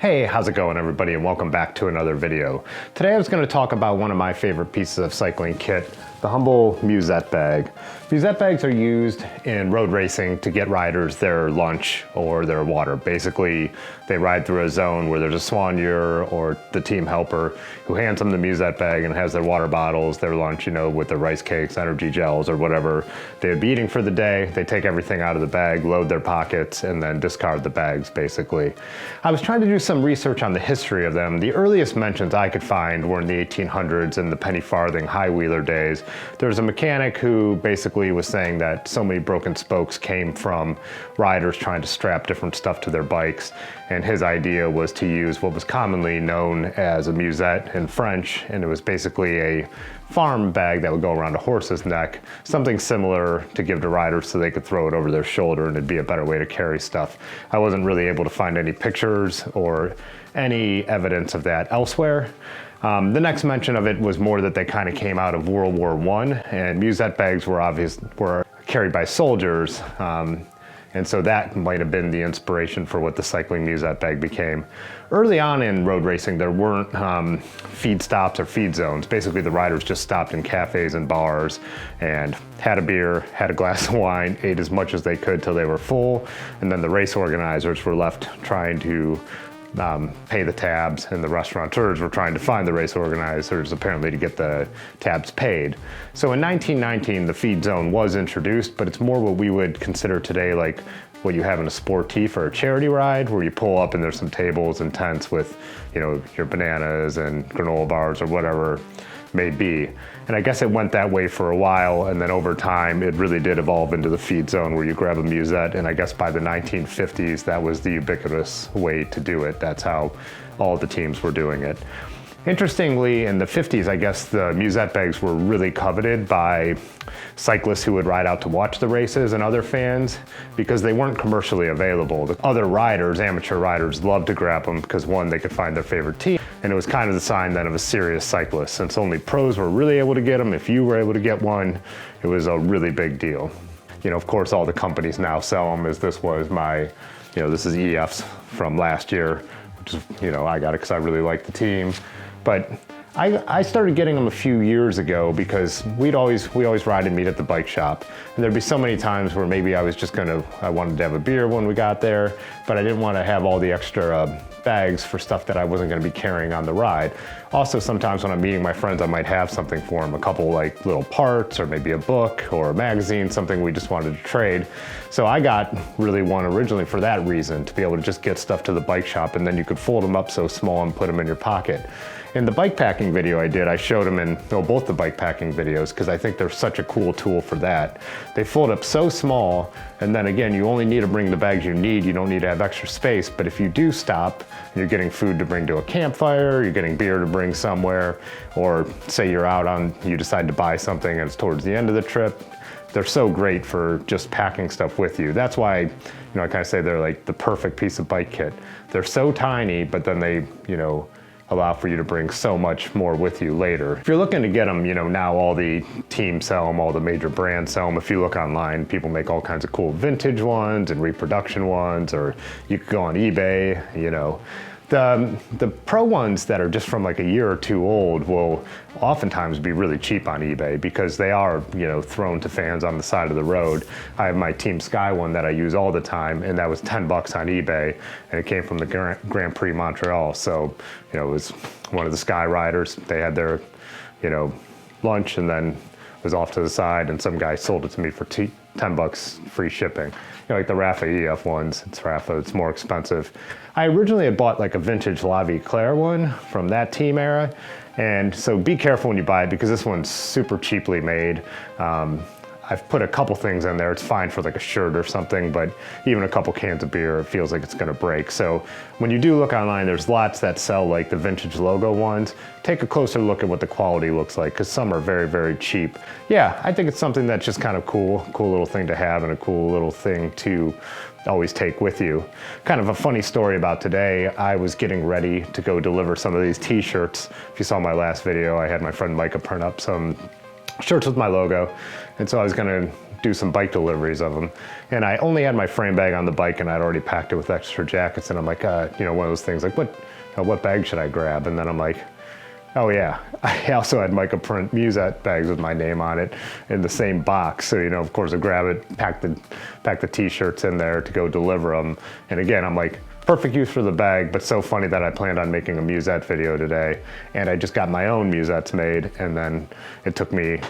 Hey, how's it going everybody, and welcome back to another video. Today I was going to talk about one of my favorite pieces of cycling kit, the humble Musette bag. Musette bags are used in road racing to get riders their lunch or their water. Basically, they ride through a zone where there's a soigneur or the team helper who hands them the Musette bag and has their water bottles, their lunch, you know, with their rice cakes, energy gels, or whatever they'd be eating for the day. They take everything out of the bag, load their pockets, and then discard the bags, basically. I was trying to do some research on the history of them. The earliest mentions I could find were in the 1800s and the penny farthing high wheeler days. There was a mechanic who basically was saying that so many broken spokes came from riders trying to strap different stuff to their bikes, and his idea was to use what was commonly known as a musette in French, and it was basically a farm bag that would go around a horse's neck, something similar to give to riders so they could throw it over their shoulder and it'd be a better way to carry stuff. I wasn't really able to find any pictures or any evidence of that elsewhere. The next mention of it was more that they kind of came out of World War I, and musette bags were carried by soldiers. And so that might have been the inspiration for what the cycling musette bag became. Early on in road racing, there weren't feed stops or feed zones. Basically, the riders just stopped in cafes and bars and had a beer, had a glass of wine, ate as much as they could till they were full, and then the race organizers were left trying to pay the tabs, and the restaurateurs were trying to find the race organizers apparently to get the tabs paid. So in 1919, the feed zone was introduced, but it's more what we would consider today like what you have in a sportif or a charity ride, where you pull up and there's some tables and tents with, you know, your bananas and granola bars or whatever may be. And I guess it went that way for a while, and then over time it really did evolve into the feed zone where you grab a musette, and I guess by the 1950s that was the ubiquitous way to do it. That's how all the teams were doing it. Interestingly, in the 50s, I guess the musette bags were really coveted by cyclists who would ride out to watch the races and other fans because they weren't commercially available. The other riders, amateur riders, loved to grab them because, one, they could find their favorite team, and it was kind of the sign then of a serious cyclist. Since only pros were really able to get them, if you were able to get one, it was a really big deal. You know, of course, all the companies now sell them, as this was my, you know, this is EF's from last year, which is, you know, I got it because I really liked the team. But I started getting them a few years ago because we always ride and meet at the bike shop. And there'd be so many times where maybe I wanted to have a beer when we got there, but I didn't want to have all the extra bags for stuff that I wasn't going to be carrying on the ride. Also, sometimes when I'm meeting my friends, I might have something for them, a couple like little parts or maybe a book or a magazine, something we just wanted to trade. So I got really one originally for that reason, to be able to just get stuff to the bike shop, and then you could fold them up so small and put them in your pocket. In the bikepacking video I did, I showed them in both the bikepacking videos because I think they're such a cool tool for that. They fold up so small, and then again, you only need to bring the bags you need. You don't need to have extra space, but if you do stop, you're getting food to bring to a campfire, you're getting beer to bring somewhere, or say you decide to buy something and it's towards the end of the trip, they're so great for just packing stuff with you. That's why, you know, I kind of say they're like the perfect piece of bike kit. They're so tiny, but then they, you know, allow for you to bring so much more with you later. If you're looking to get them, you know, now all the teams sell them, all the major brands sell them. If you look online, people make all kinds of cool vintage ones and reproduction ones, or you could go on eBay, you know. The pro ones that are just from like a year or two old will oftentimes be really cheap on eBay because they are, you know, thrown to fans on the side of the road. I have my Team Sky one that I use all the time, and that was 10 bucks on eBay, and it came from the Grand Prix Montreal. So, you know, it was one of the Sky riders. They had their, you know, lunch and then was off to the side, and some guy sold it to me for 10 bucks free shipping. You know, like the Rafa EF ones, it's Rafa, it's more expensive. I originally had bought like a vintage La Vie Claire one from that team era, and so be careful when you buy it because this one's super cheaply made. I've put a couple things in there. It's fine for like a shirt or something, but even a couple cans of beer, it feels like it's gonna break. So when you do look online, there's lots that sell like the vintage logo ones. Take a closer look at what the quality looks like, because some are very, very cheap. Yeah, I think it's something that's just kind of cool little thing to have and a cool little thing to always take with you. Kind of a funny story about today, I was getting ready to go deliver some of these t-shirts. If you saw my last video, I had my friend Micah print up some shirts with my logo. And so I was gonna do some bike deliveries of them. And I only had my frame bag on the bike, and I'd already packed it with extra jackets. And I'm like, you know, one of those things like, what bag should I grab? And then I'm like, oh yeah, I also had microprint Musette bags with my name on it in the same box. So, you know, of course I grab it, pack the t-shirts in there to go deliver them. And again, I'm like, perfect use for the bag, but so funny that I planned on making a Musette video today. And I just got my own Musettes made, and then it took me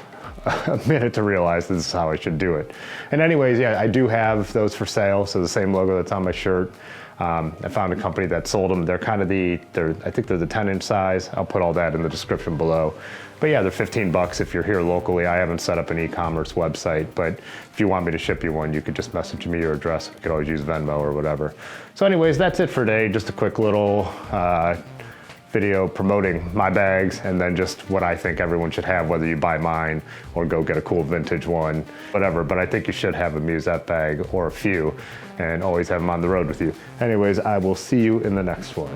a minute to realize this is how I should do it. And anyways, yeah, I do have those for sale. So the same logo that's on my shirt. I found a company that sold them. They're kind of I think they're the 10-inch size. I'll put all that in the description below. But yeah, they're 15 bucks if you're here locally. I haven't set up an e-commerce website, but if you want me to ship you one, you could just message me your address. You could always use Venmo or whatever. So anyways, that's it for today. Just a quick little video promoting my bags, and then just what I think everyone should have, whether you buy mine or go get a cool vintage one, whatever. But I think you should have a Musette bag or a few, and always have them on the road with you. Anyways, I will see you in the next one.